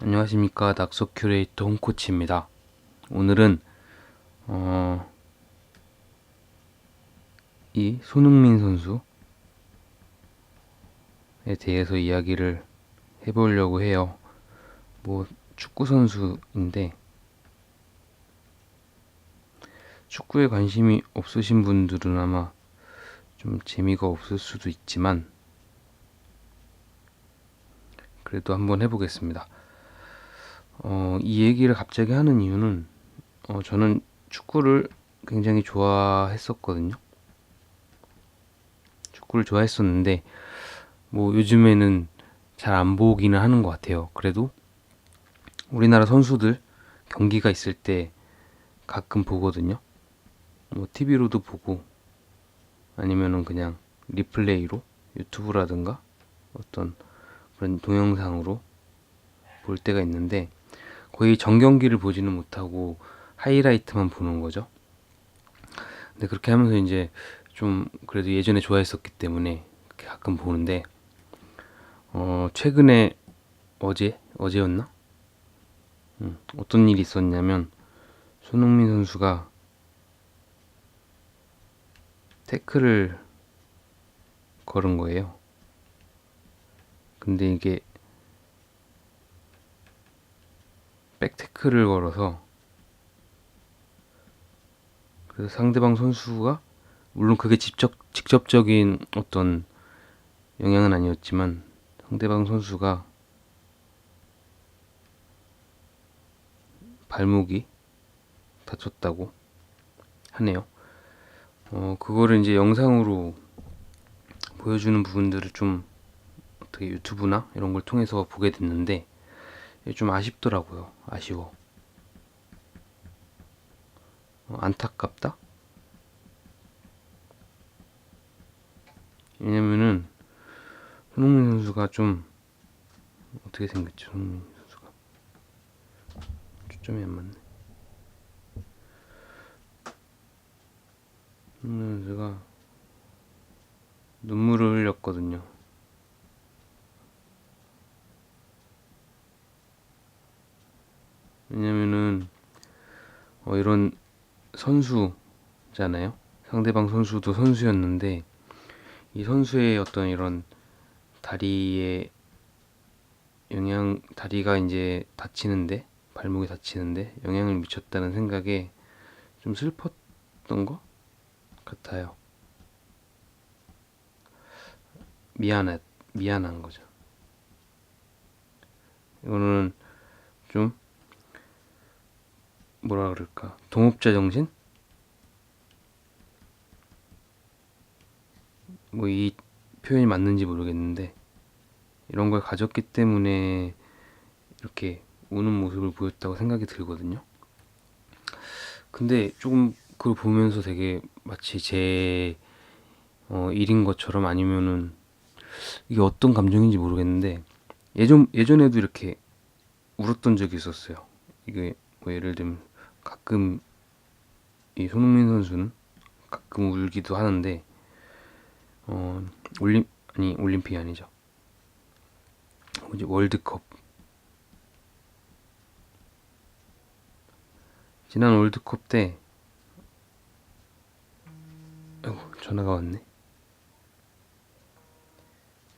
안녕하십니까. 낙서 큐레이터 홍코치입니다. 오늘은 이 손흥민 선수에 대해서 이야기를 해보려고 해요. 축구 선수인데 축구에 관심이 없으신 분들은 아마 좀 재미가 없을 수도 있지만 그래도 한번 해보겠습니다. 이 얘기를 갑자기 하는 이유는 저는 축구를 굉장히 좋아했었거든요. 축구를 좋아했었는데 요즘에는 잘 안 보기는 하는 것 같아요. 그래도 우리나라 선수들 경기가 있을 때 가끔 보거든요. TV로도 보고 아니면은 그냥 리플레이로 유튜브라든가 어떤 그런 동영상으로 볼 때가 있는데 거의 전 경기를 보지는 못하고 하이라이트만 보는 거죠. 근데 그렇게 하면서 이제 좀 그래도 예전에 좋아했었기 때문에 가끔 보는데 최근에 어제였나? 어떤 일이 있었냐면 손흥민 선수가 태클을 걸은 거예요. 근데 이게 백태클을 걸어서 그래서 상대방 선수가 물론 그게 직접적인 어떤 영향은 아니었지만 상대방 선수가 발목이 다쳤다고 하네요. 그거를 이제 영상으로 보여주는 부분들을 좀 어떻게 유튜브나 이런 걸 통해서 보게 됐는데 좀 아쉽더라고요. 아쉬워. 안타깝다? 왜냐면은 손흥민 선수가 좀 어떻게 생겼죠? 손흥민 선수가 초점이 안 맞네. 손흥민 선수가 눈물을 흘렸거든요. 왜냐면은 이런 선수잖아요. 상대방 선수도 선수였는데 이 선수의 어떤 이런 다리에 다리가 이제 다치는데 발목이 다치는데 영향을 미쳤다는 생각에 좀 슬펐던 것 같아요. 미안한 거죠. 이거는 좀 뭐라 그럴까? 동업자 정신? 이 표현이 맞는지 모르겠는데 이런 걸 가졌기 때문에 이렇게 우는 모습을 보였다고 생각이 들거든요. 근데 조금 그걸 보면서 되게 마치 제 일인 것처럼 아니면은 이게 어떤 감정인지 모르겠는데 예전에도 이렇게 울었던 적이 있었어요. 이게 예를 들면 가끔 이 손흥민 선수는 가끔 울기도 하는데 어 올림픽이 아니죠. 월드컵 지난 월드컵 때 아이고 전화가 왔네.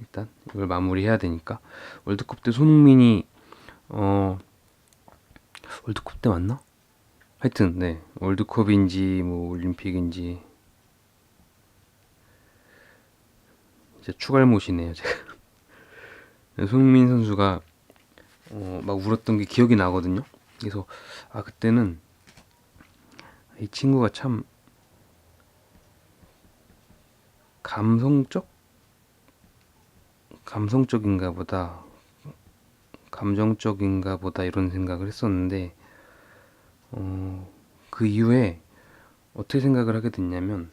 일단 이걸 마무리해야 되니까 월드컵 때 손흥민이 월드컵 때 맞나? 하여튼 네 월드컵인지 올림픽인지 진짜 추갈못이네요 제가. 손흥민 선수가 막 울었던 게 기억이 나거든요. 그래서 그때는 이 친구가 참 감성적? 감성적인가 보다. 감정적인가 보다 이런 생각을 했었는데 그 이후에 어떻게 생각을 하게 됐냐면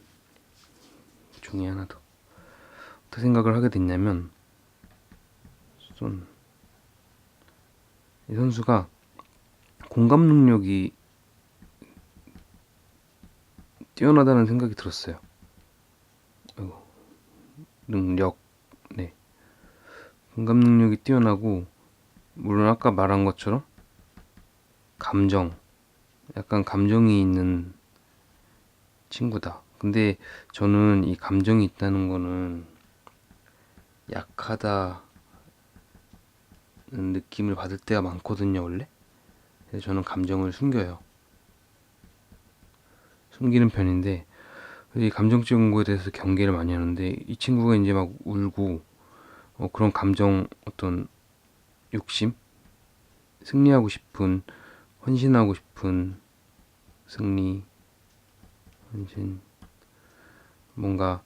종이 하나 더 어떻게 생각을 하게 됐냐면 이 선수가 공감 능력이 뛰어나다는 생각이 들었어요. 능력, 네. 공감 능력이 뛰어나고 물론 아까 말한 것처럼 감정, 약간 감정이 있는 친구다. 근데 저는 이 감정이 있다는 거는 약하다는 느낌을 받을 때가 많거든요, 원래. 그래서 저는 감정을 숨겨요. 숨기는 편인데, 이 감정적인 거에 대해서 경계를 많이 하는데, 이 친구가 이제 막 울고, 그런 감정, 어떤 욕심? 승리하고 싶은, 헌신하고 싶은 승리, 헌신, 뭔가,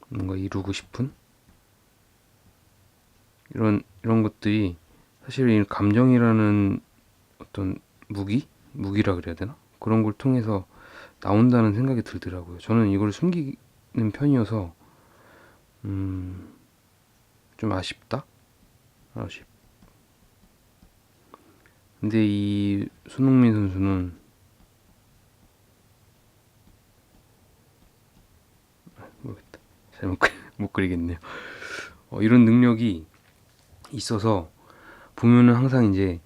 뭔가 이루고 싶은? 이런 것들이 사실 이 감정이라는 어떤 무기라 그래야 되나? 그런 걸 통해서 나온다는 생각이 들더라고요. 저는 이걸 숨기는 편이어서 음, 좀 아쉽다. 아쉽. 근데 이 손흥민 선수는 모르겠다. 잘못 못 그리겠네요. 이런 능력이 있어서 보면은 항상 이제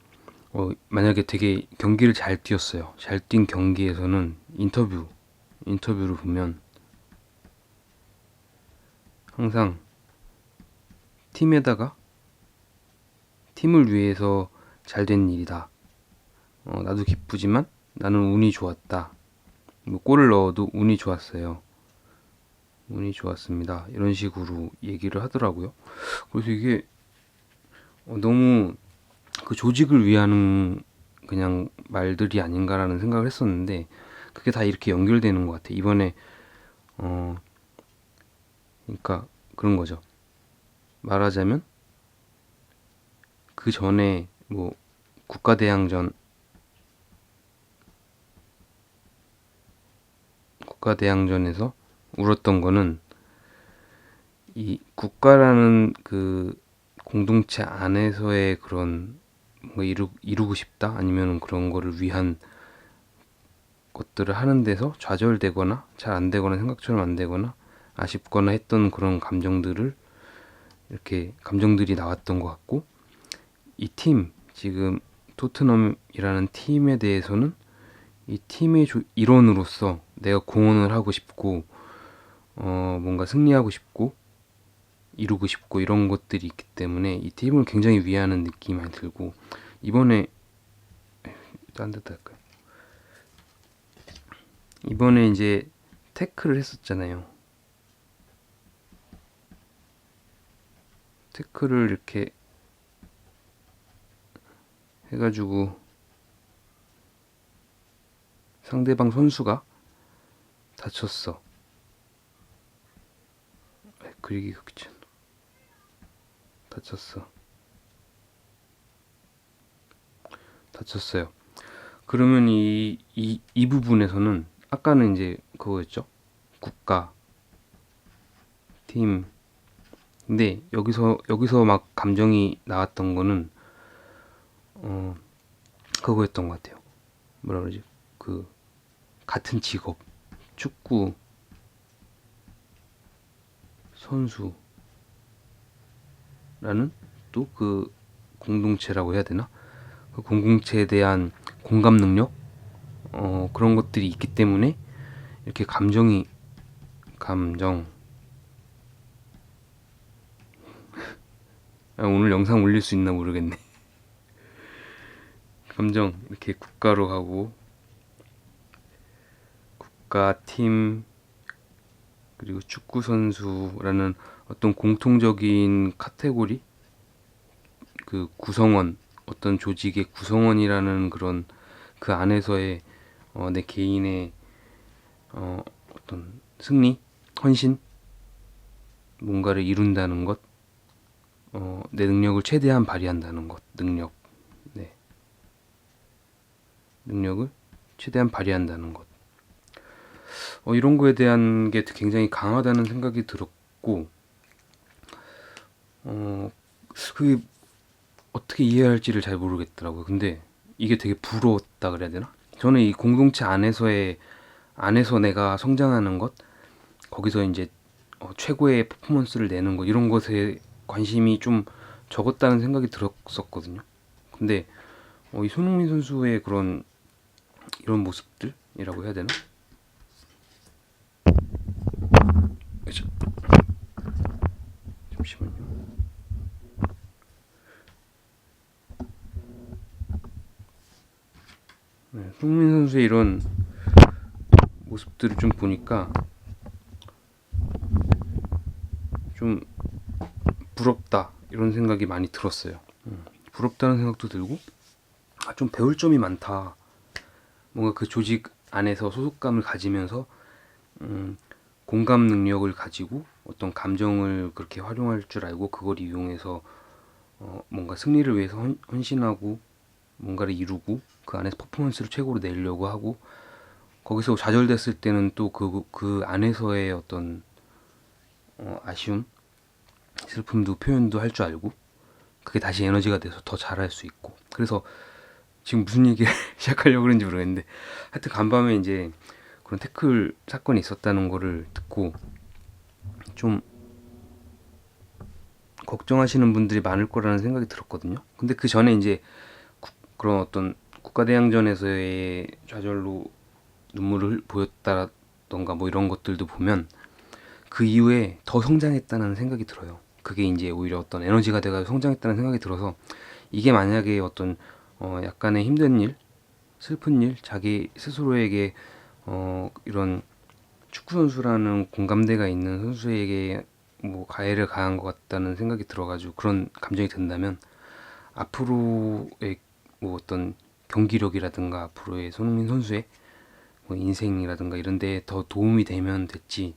만약에 되게 경기를 잘 뛰었어요. 잘 뛴 경기에서는 인터뷰를 보면 항상 팀에다가 팀을 위해서 잘 된 일이다. 나도 기쁘지만 나는 운이 좋았다. 뭐 골을 넣어도 운이 좋았어요. 운이 좋았습니다. 이런 식으로 얘기를 하더라고요. 그래서 이게 너무 그 조직을 위한 그냥 말들이 아닌가라는 생각을 했었는데 그게 다 이렇게 연결되는 것 같아요. 이번에 어 그러니까 그런 거죠. 말하자면 그 전에 뭐 국가대항전 국가대항전에서 울었던 거는 이 국가라는 그 공동체 안에서의 그런 뭔가 이루고 싶다 아니면 그런 거를 위한 것들을 하는 데서 좌절되거나 잘 안 되거나 생각처럼 안 되거나 아쉽거나 했던 그런 감정들을 이렇게 감정들이 나왔던 것 같고 이 팀 지금 토트넘이라는 팀에 대해서는 이 팀의 일원으로서 내가 공헌을 하고 싶고 뭔가 승리하고 싶고 이루고 싶고 이런 것들이 있기 때문에 이 팀을 굉장히 위하는 느낌이 많이 들고 이번에 딴 데다 할까요? 이번에 이제 태클을 했었잖아요. 태클을 이렇게 해가지고 상대방 선수가 다쳤어. 그리기가 귀찮아. 다쳤어요. 그러면 이 부분에서는 아까는 이제 그거였죠. 국가, 팀. 근데 여기서 막 감정이 나왔던 거는 어 그거였던 것 같아요. 뭐라 그러지? 그 같은 직업, 축구 선수라는 또 그 공동체라고 해야 되나? 그 공동체에 대한 공감 능력, 그런 것들이 있기 때문에 이렇게 감정. 오늘 영상 올릴 수 있나 모르겠네. 감정 이렇게 국가로 가고 국가, 팀 그리고 축구 선수라는 어떤 공통적인 카테고리 그 구성원 어떤 조직의 구성원이라는 그런 그 안에서의 내 개인의 어떤 승리, 헌신, 뭔가를 이룬다는 것, 내 능력을 최대한 발휘한다는 것, 네, 능력을 최대한 발휘한다는 것. 이런 거에 대한 게 굉장히 강하다는 생각이 들었고, 그게 어떻게 이해할지를 잘 모르겠더라고요. 근데 이게 되게 부러웠다 그래야 되나? 저는 이 공동체 안에서 내가 성장하는 것, 거기서 이제 최고의 퍼포먼스를 내는 것 이런 것에 관심이 좀 적었다는 생각이 들었었거든요. 근데 이 손흥민 선수의 그런 이런 모습들이라고 해야 되나? 그쵸? 잠시만요. 네, 손흥민 선수의 이런 모습들을 좀 보니까 좀 부럽다 이런 생각이 많이 들었어요. 부럽다는 생각도 들고 좀 배울 점이 많다. 뭔가 그 조직 안에서 소속감을 가지면서 공감 능력을 가지고 어떤 감정을 그렇게 활용할 줄 알고 그걸 이용해서 뭔가 승리를 위해서 헌신하고 뭔가를 이루고 그 안에서 퍼포먼스를 최고로 내려고 하고 거기서 좌절됐을 때는 또 그 안에서의 어떤 아쉬움, 슬픔도 표현도 할 줄 알고 그게 다시 에너지가 돼서 더 잘할 수 있고 그래서 지금 무슨 얘기를 시작하려고 그런지 모르겠는데 하여튼 간밤에 이제 그런 태클 사건이 있었다는 거를 듣고 좀 걱정하시는 분들이 많을 거라는 생각이 들었거든요. 근데 그 전에 이제 그런 어떤 국가대항전에서의 좌절로 눈물을 보였다던가 뭐 이런 것들도 보면 그 이후에 더 성장했다는 생각이 들어요. 그게 이제 오히려 어떤 에너지가 돼가지고 성장했다는 생각이 들어서 이게 만약에 어떤 약간의 힘든 일, 슬픈 일, 자기 스스로에게 이런 축구 선수라는 공감대가 있는 선수에게 뭐 가해를 가한 것 같다는 생각이 들어가지고 그런 감정이 든다면 앞으로의 뭐 어떤 경기력이라든가 앞으로의 손흥민 선수의 뭐 인생이라든가 이런 데에 더 도움이 되면 됐지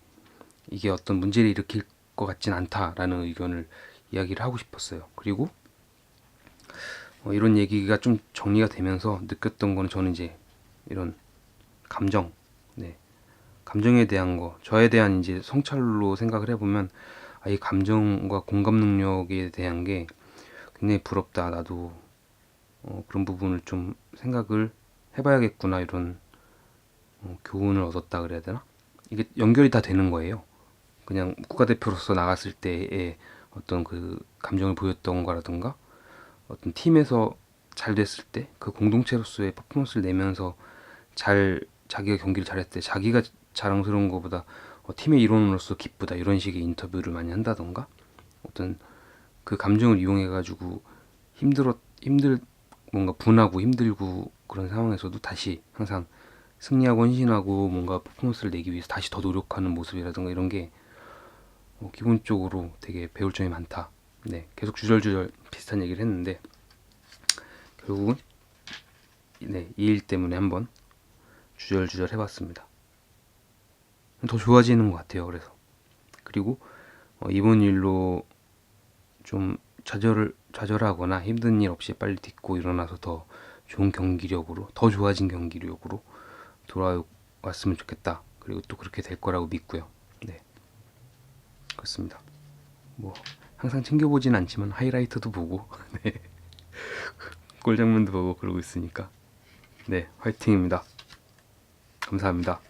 이게 어떤 문제를 일으킬 것 같진 않다라는 의견을 이야기를 하고 싶었어요. 그리고 이런 얘기가 좀 정리가 되면서 느꼈던 거는 저는 이제 이런 감정, 네, 감정에 대한 거, 저에 대한 이제 성찰로 생각을 해보면 이 감정과 공감 능력에 대한 게 굉장히 부럽다. 나도 그런 부분을 좀 생각을 해봐야겠구나 이런 교훈을 얻었다 그래야 되나? 이게 연결이 다 되는 거예요. 그냥 국가대표로서 나갔을 때의 어떤 그 감정을 보였던 거라든가 어떤 팀에서 잘 됐을 때 그 공동체로서의 퍼포먼스를 내면서 잘 자기가 경기를 잘했을 때 자기가 자랑스러운 것보다 팀의 일원으로서 기쁘다 이런 식의 인터뷰를 많이 한다던가 어떤 그 감정을 이용해 가지고 힘들 뭔가 분하고 힘들고 그런 상황에서도 다시 항상 승리하고 헌신하고 뭔가 퍼포먼스를 내기 위해서 다시 더 노력하는 모습이라든가 이런 게 기본적으로 되게 배울 점이 많다. 네, 계속 주절주절 비슷한 얘기를 했는데 결국은 네, 이 일 때문에 한번 주절주절 해봤습니다. 더 좋아지는 것 같아요. 그래서 그리고 이번 일로 좀 좌절하거나 힘든 일 없이 빨리 딛고 일어나서 더 좋은 경기력으로 더 좋아진 경기력으로 돌아왔으면 좋겠다. 그리고 또 그렇게 될 거라고 믿고요. 네, 그렇습니다. 뭐 항상 챙겨보진 않지만 하이라이트도 보고 네, 골 장면도 보고 그러고 있으니까 네, 화이팅입니다. 감사합니다.